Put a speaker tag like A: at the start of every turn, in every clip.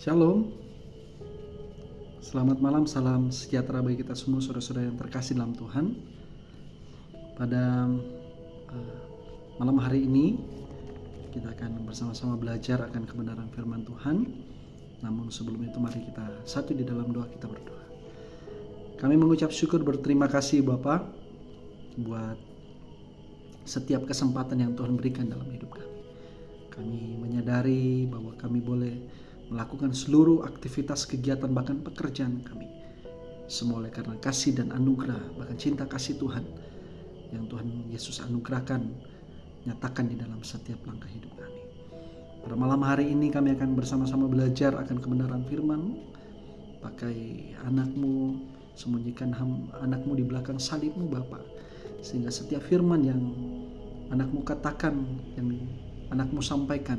A: Shalom, selamat malam, salam sejahtera bagi kita semua saudara-saudara yang terkasih dalam Tuhan. Pada malam hari ini kita akan bersama-sama belajar akan kebenaran firman Tuhan. Namun sebelum itu mari kita satu di dalam doa, kita berdoa. Kami mengucap syukur berterima kasih Bapa buat setiap kesempatan yang Tuhan berikan dalam hidup kami. Kami menyadari bahwa kami boleh melakukan seluruh aktivitas, kegiatan, bahkan pekerjaan kami semua oleh karena kasih dan anugerah, bahkan cinta kasih Tuhan yang Tuhan Yesus anugerahkan, nyatakan di dalam setiap langkah hidup kami. Pada malam hari ini kami akan bersama-sama belajar akan kebenaran firman-Mu. Pakai anakmu, sembunyikan anakmu di belakang salib-Mu Bapa, sehingga setiap firman yang anakmu katakan, yang anakmu sampaikan,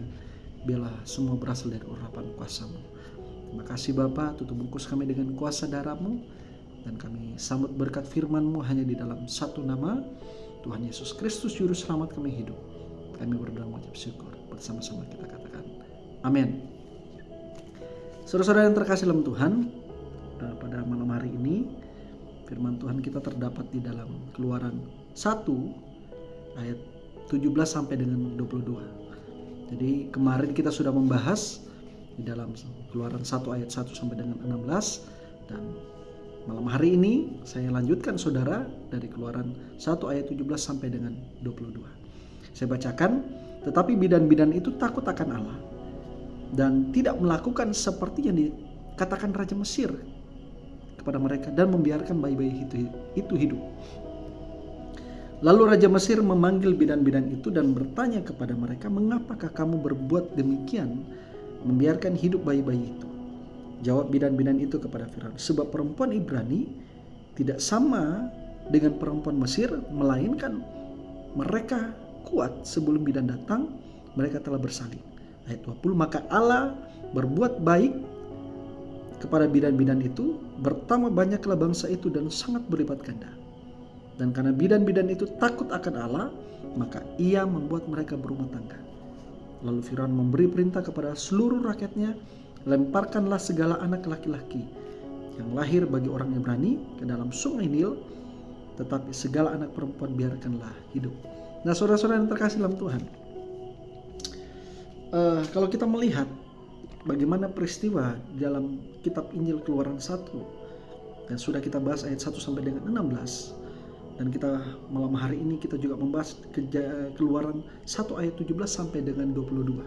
A: biarlah semua berasal dari urapan kuasa-Mu. Terima kasih Bapa, tutup bungkus kami dengan kuasa darah-Mu, dan kami sambut berkat firman-Mu hanya di dalam satu nama, Tuhan Yesus Kristus Juru Selamat kami hidup. Kami berdoa mengucap syukur, bersama-sama kita katakan amin. Saudara-saudara yang terkasih dalam Tuhan, pada malam hari ini firman Tuhan kita terdapat di dalam Keluaran 1 ayat 17 sampai dengan 22. Jadi kemarin kita sudah membahas di dalam Keluaran 1 ayat 1 sampai dengan 16, dan malam hari ini saya lanjutkan saudara dari Keluaran 1 ayat 17 sampai dengan 22. Saya bacakan, tetapi bidan-bidan itu takut akan Allah dan tidak melakukan seperti yang dikatakan Raja Mesir kepada mereka dan membiarkan bayi-bayi itu hidup. Lalu Raja Mesir memanggil bidan-bidan itu dan bertanya kepada mereka, "Mengapakah kamu berbuat demikian, membiarkan hidup bayi-bayi itu?" Jawab bidan-bidan itu kepada Firaun, "Sebab perempuan Ibrani tidak sama dengan perempuan Mesir, melainkan mereka kuat sebelum bidan datang, mereka telah bersalin." Ayat 20, maka Allah berbuat baik kepada bidan-bidan itu, bertambah banyaklah bangsa itu dan sangat berlipat ganda. Dan karena bidan-bidan itu takut akan Allah, maka ia membuat mereka berumah tangga. Lalu Firaun memberi perintah kepada seluruh rakyatnya, "Lemparkanlah segala anak laki-laki yang lahir bagi orang Ibrani ke dalam sungai Nil, tetapi segala anak perempuan biarkanlah hidup." Nah saudara-saudara yang terkasih dalam Tuhan, kalau kita melihat bagaimana peristiwa dalam kitab Injil Keluaran 1, dan sudah kita bahas ayat 1 sampai dengan 16, dan kita malam hari ini kita juga membahas Keluaran 1 ayat 17 sampai dengan 22.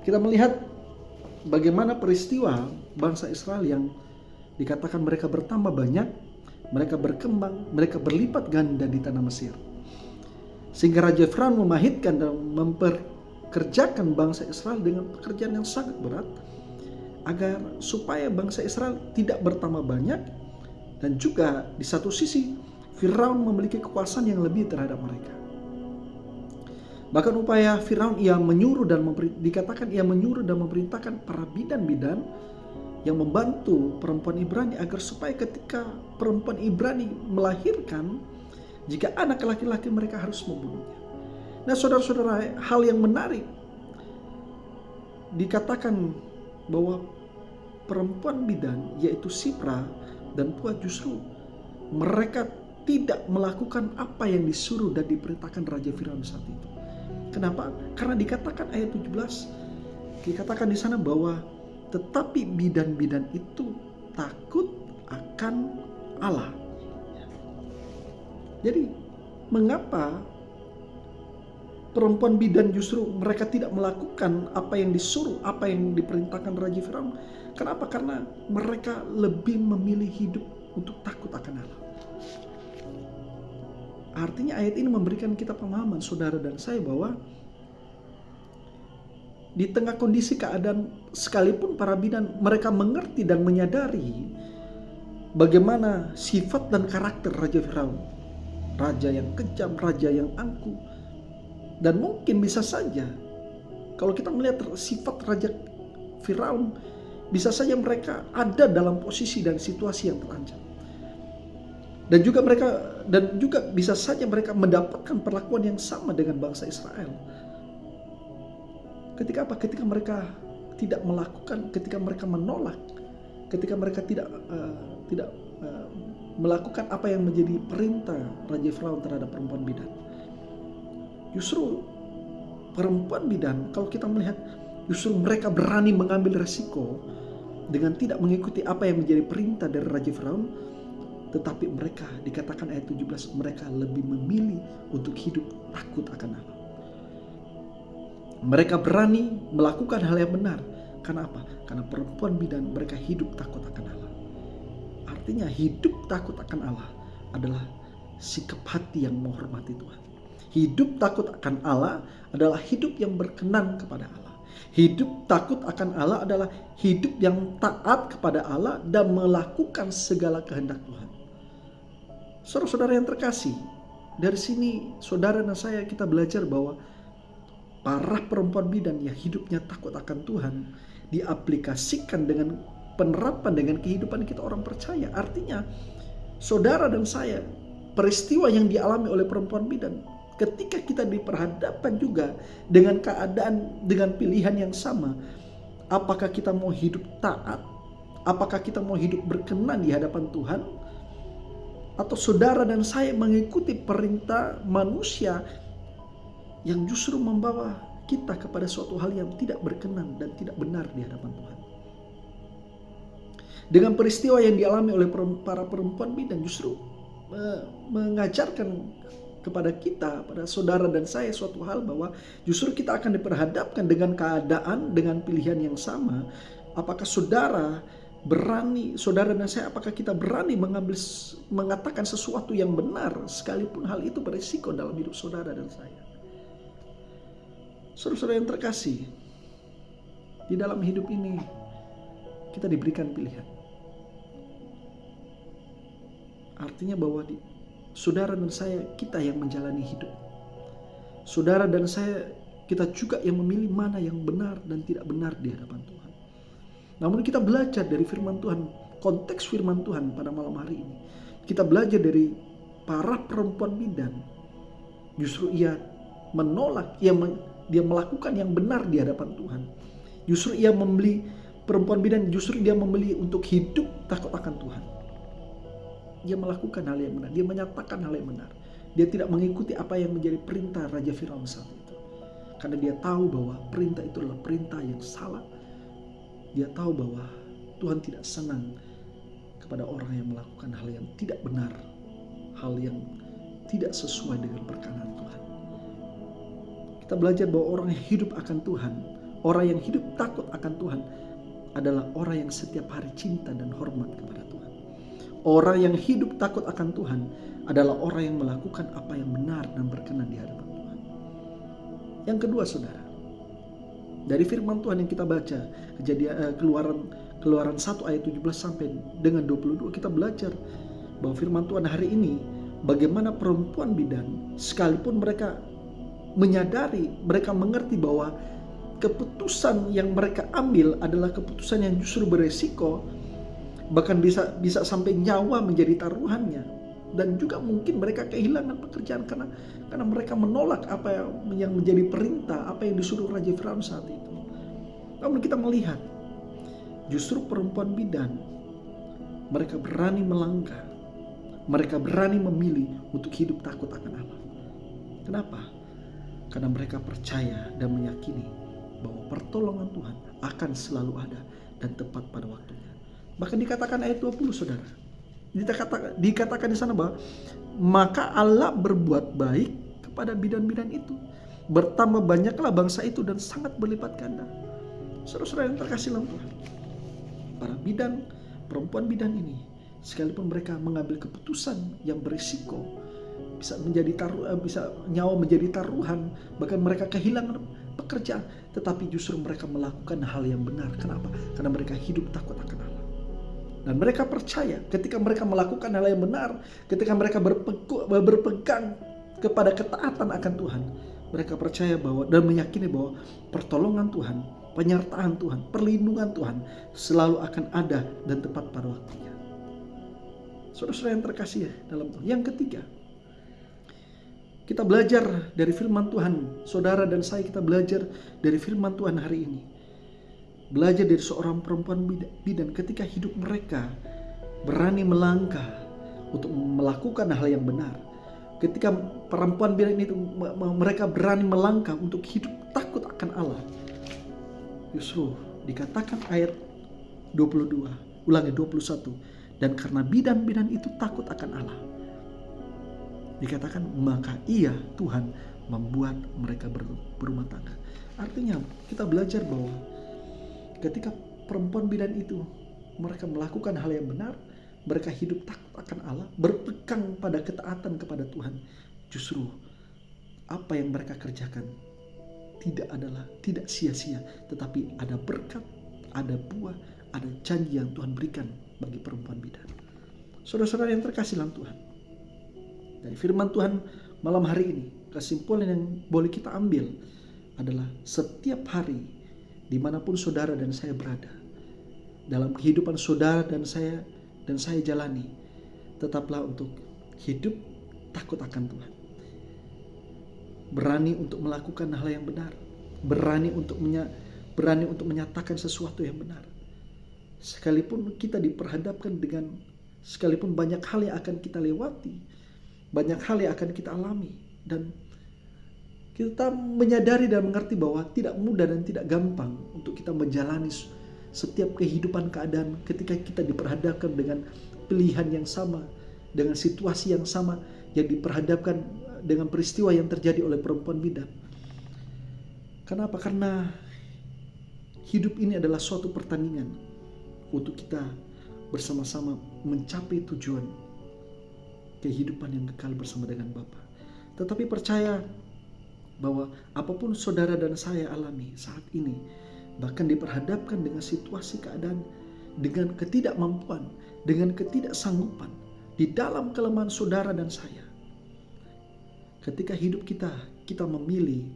A: Kita melihat bagaimana peristiwa bangsa Israel yang dikatakan mereka bertambah banyak, mereka berkembang, mereka berlipat ganda di tanah Mesir. Sehingga Raja Firaun memahitkan dan memperkerjakan bangsa Israel dengan pekerjaan yang sangat berat, agar supaya bangsa Israel tidak bertambah banyak, dan juga di satu sisi Firaun memiliki kekuasaan yang lebih terhadap mereka. Bahkan upaya Firaun ia menyuruh dan dikatakan ia menyuruh dan memerintahkan para bidan-bidan yang membantu perempuan Ibrani agar supaya ketika perempuan Ibrani melahirkan, jika anak laki-laki mereka harus membunuhnya. Nah saudara-saudara, hal yang menarik dikatakan bahwa perempuan bidan yaitu Sipra dan Pua justru mereka tidak melakukan apa yang disuruh dan diperintahkan Raja Firaun saat itu. Kenapa? Karena dikatakan ayat 17, dikatakan di sana bahwa tetapi bidan-bidan itu takut akan Allah. Jadi mengapa perempuan bidan justru mereka tidak melakukan apa yang disuruh, apa yang diperintahkan Raja Firaun? Kenapa? Karena mereka lebih memilih hidup untuk takut akan Allah. Artinya ayat ini memberikan kita pemahaman saudara dan saya bahwa di tengah kondisi keadaan sekalipun para bidan mereka mengerti dan menyadari bagaimana sifat dan karakter Raja Firaun. Raja yang kejam, raja yang angkuh. Dan mungkin bisa saja kalau kita melihat sifat Raja Firaun, bisa saja mereka ada dalam posisi dan situasi yang terancam. Dan juga bisa saja mereka mendapatkan perlakuan yang sama dengan bangsa Israel. Ketika apa? Ketika mereka tidak melakukan, ketika mereka menolak, ketika mereka tidak melakukan apa yang menjadi perintah Raja Firaun terhadap perempuan bidan. Justru perempuan bidan, kalau kita melihat, justru mereka berani mengambil resiko dengan tidak mengikuti apa yang menjadi perintah dari Raja Firaun. Tetapi mereka, dikatakan ayat 17, mereka lebih memilih untuk hidup takut akan Allah. Mereka berani melakukan hal yang benar. Karena apa? Karena perempuan bidan mereka hidup takut akan Allah. Artinya hidup takut akan Allah adalah sikap hati yang menghormati Tuhan. Hidup takut akan Allah adalah hidup yang berkenan kepada Allah. Hidup takut akan Allah adalah hidup yang taat kepada Allah dan melakukan segala kehendak Tuhan. Saudara-saudara yang terkasih, dari sini saudara dan saya kita belajar bahwa para perempuan bidan yang hidupnya takut akan Tuhan diaplikasikan dengan penerapan dengan kehidupan kita orang percaya. Artinya saudara dan saya, peristiwa yang dialami oleh perempuan bidan, ketika kita diperhadapkan juga dengan keadaan, dengan pilihan yang sama, apakah kita mau hidup taat, apakah kita mau hidup berkenan di hadapan Tuhan, atau saudara dan saya mengikuti perintah manusia yang justru membawa kita kepada suatu hal yang tidak berkenan dan tidak benar di hadapan Tuhan. Dengan peristiwa yang dialami oleh para perempuan bidan justru mengajarkan kepada kita, pada saudara dan saya suatu hal bahwa justru kita akan diperhadapkan dengan keadaan, dengan pilihan yang sama. Apakah saudara dan saya, apakah kita berani mengatakan sesuatu yang benar sekalipun hal itu berisiko dalam hidup saudara dan saya. Saudara-saudara yang terkasih, di dalam hidup ini kita diberikan pilihan. Artinya bahwa saudara dan saya, kita yang menjalani hidup. Saudara dan saya, kita juga yang memilih mana yang benar dan tidak benar di hadapan Tuhan. Namun kita belajar dari firman Tuhan, konteks firman Tuhan pada malam hari ini. Kita belajar dari para perempuan bidan. Justru ia menolak, dia melakukan yang benar di hadapan Tuhan. Justru ia memilih, perempuan bidan justru dia memilih untuk hidup takut akan Tuhan. Dia melakukan hal yang benar, dia menyatakan hal yang benar. Dia tidak mengikuti apa yang menjadi perintah Raja Firaun saat itu. Karena dia tahu bahwa perintah itu adalah perintah yang salah. Dia tahu bahwa Tuhan tidak senang kepada orang yang melakukan hal yang tidak benar, hal yang tidak sesuai dengan perkenan Tuhan. Kita belajar bahwa orang yang hidup akan Tuhan, orang yang hidup takut akan Tuhan adalah orang yang setiap hari cinta dan hormat kepada Tuhan. Orang yang hidup takut akan Tuhan adalah orang yang melakukan apa yang benar dan berkenan di hadapan Tuhan. Yang kedua, saudara, dari firman Tuhan yang kita baca, Keluaran 1 ayat 17 sampai dengan 22, kita belajar bahwa firman Tuhan hari ini bagaimana perempuan bidan sekalipun mereka menyadari, mereka mengerti bahwa keputusan yang mereka ambil adalah keputusan yang justru beresiko, bahkan bisa sampai nyawa menjadi taruhannya, dan juga mungkin mereka kehilangan pekerjaan karena mereka menolak apa yang menjadi perintah, apa yang disuruh Raja Firaun saat itu. Namun kita melihat justru perempuan bidan mereka berani melangkah, mereka berani memilih untuk hidup takut akan Allah. Kenapa? Karena mereka percaya dan meyakini bahwa pertolongan Tuhan akan selalu ada dan tepat pada waktunya. Bahkan dikatakan ayat 20, saudara. Dikatakan di sana bahwa maka Allah berbuat baik kepada bidan-bidan itu. Bertambah banyaklah bangsa itu dan sangat berlipat ganda. Saudara-saudara yang terkasih dalam Tuhan, para bidan, perempuan bidan ini, sekalipun mereka mengambil keputusan yang berisiko, bisa nyawa menjadi taruhan, bahkan mereka kehilangan pekerjaan, tetapi justru mereka melakukan hal yang benar. Kenapa? Karena mereka hidup takut akan Allah. Dan mereka percaya ketika mereka melakukan hal yang benar, ketika mereka berpegang kepada ketaatan akan Tuhan, mereka percaya bahwa dan meyakini bahwa pertolongan Tuhan, penyertaan Tuhan, perlindungan Tuhan selalu akan ada dan tepat pada waktunya. Saudara-saudara yang terkasih dalam Tuhan. Yang ketiga, kita belajar dari firman Tuhan. Saudara dan saya, kita belajar dari firman Tuhan hari ini belajar dari seorang perempuan bidan ketika hidup mereka berani melangkah untuk melakukan hal yang benar. Ketika perempuan bidan itu mereka berani melangkah untuk hidup takut akan Allah. Justru dikatakan ayat 22, ulangi 21, dan karena bidan-bidan itu takut akan Allah, dikatakan maka ia Tuhan membuat mereka berumah tangga. Artinya kita belajar bahwa ketika perempuan bidan itu mereka melakukan hal yang benar, mereka hidup takut akan Allah, berpegang pada ketaatan kepada Tuhan, justru apa yang mereka kerjakan tidak sia-sia, tetapi ada berkat, ada buah, ada janji yang Tuhan berikan bagi perempuan bidan. Saudara-saudara yang terkasih dalam Tuhan, dari firman Tuhan malam hari ini, kesimpulan yang boleh kita ambil adalah setiap hari dimanapun saudara dan saya berada, dalam kehidupan saudara dan saya jalani, tetaplah untuk hidup takut akan Tuhan, berani untuk melakukan hal yang benar, berani untuk menyatakan sesuatu yang benar, sekalipun kita diperhadapkan sekalipun banyak hal yang akan kita lewati, banyak hal yang akan kita alami, dan kita menyadari dan mengerti bahwa tidak mudah dan tidak gampang untuk kita menjalani setiap kehidupan keadaan ketika kita diperhadapkan dengan pilihan yang sama, dengan situasi yang sama yang diperhadapkan dengan peristiwa yang terjadi oleh perempuan bidan. Kenapa? Karena hidup ini adalah suatu pertandingan untuk kita bersama-sama mencapai tujuan kehidupan yang kekal bersama dengan Bapa. Tetapi percaya bahwa apapun saudara dan saya alami saat ini, bahkan diperhadapkan dengan situasi keadaan, dengan ketidakmampuan, dengan ketidaksanggupan di dalam kelemahan saudara dan saya, ketika hidup kita memilih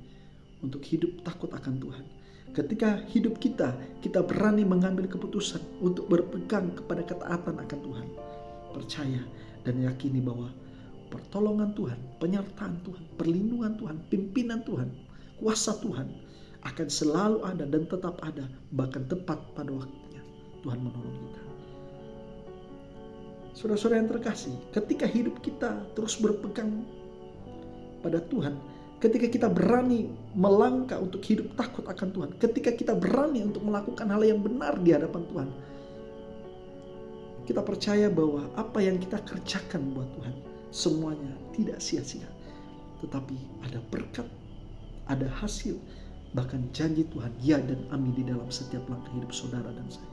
A: untuk hidup takut akan Tuhan, ketika hidup kita berani mengambil keputusan untuk berpegang kepada ketaatan akan Tuhan, percaya dan yakini bahwa pertolongan Tuhan, penyertaan Tuhan, perlindungan Tuhan, pimpinan Tuhan, kuasa Tuhan akan selalu ada dan tetap ada, bahkan tepat pada waktunya Tuhan menolong kita. Saudara-saudara yang terkasih, ketika hidup kita terus berpegang pada Tuhan, ketika kita berani melangkah untuk hidup takut akan Tuhan, ketika kita berani untuk melakukan hal yang benar di hadapan Tuhan, kita percaya bahwa apa yang kita kerjakan buat Tuhan semuanya tidak sia-sia, tetapi ada berkat, ada hasil, bahkan janji Tuhan ya dan amin di dalam setiap langkah hidup saudara dan saya.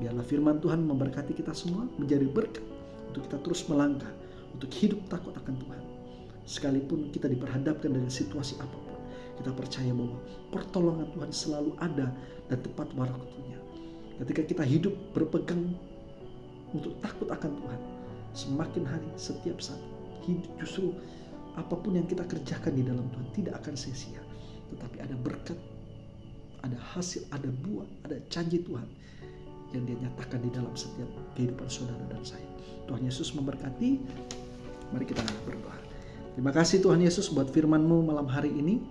A: Biarlah firman Tuhan memberkati kita semua, menjadi berkat untuk kita terus melangkah, untuk hidup takut akan Tuhan. Sekalipun kita diperhadapkan dengan situasi apapun, kita percaya bahwa pertolongan Tuhan selalu ada dan tepat waktunya. Ketika kita hidup berpegang untuk takut akan Tuhan, semakin hari, setiap saat, justru apapun yang kita kerjakan di dalam Tuhan tidak akan sia-sia, tetapi ada berkat, ada hasil, ada buah, ada janji Tuhan yang Dia nyatakan di dalam setiap kehidupan saudara dan saya. Tuhan Yesus memberkati. Mari kita berdoa. Terima kasih Tuhan Yesus buat firman-Mu malam hari ini.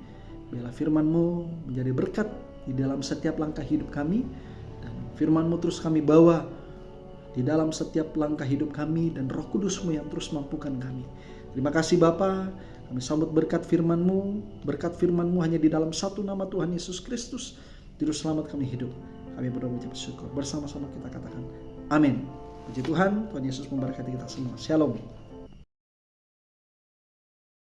A: Biarlah firman-Mu menjadi berkat di dalam setiap langkah hidup kami, dan firman-Mu terus kami bawa di dalam setiap langkah hidup kami, dan Roh Kudus-Mu yang terus mampukan kami. Terima kasih Bapa, kami sambut berkat firman-Mu. Berkat firman-Mu hanya di dalam satu nama Tuhan Yesus Kristus, Juru Selamat kami hidup. Kami berdoa mengucap syukur. Bersama-sama kita katakan amin. Puji Tuhan, Tuhan Yesus memberkati kita semua. Shalom.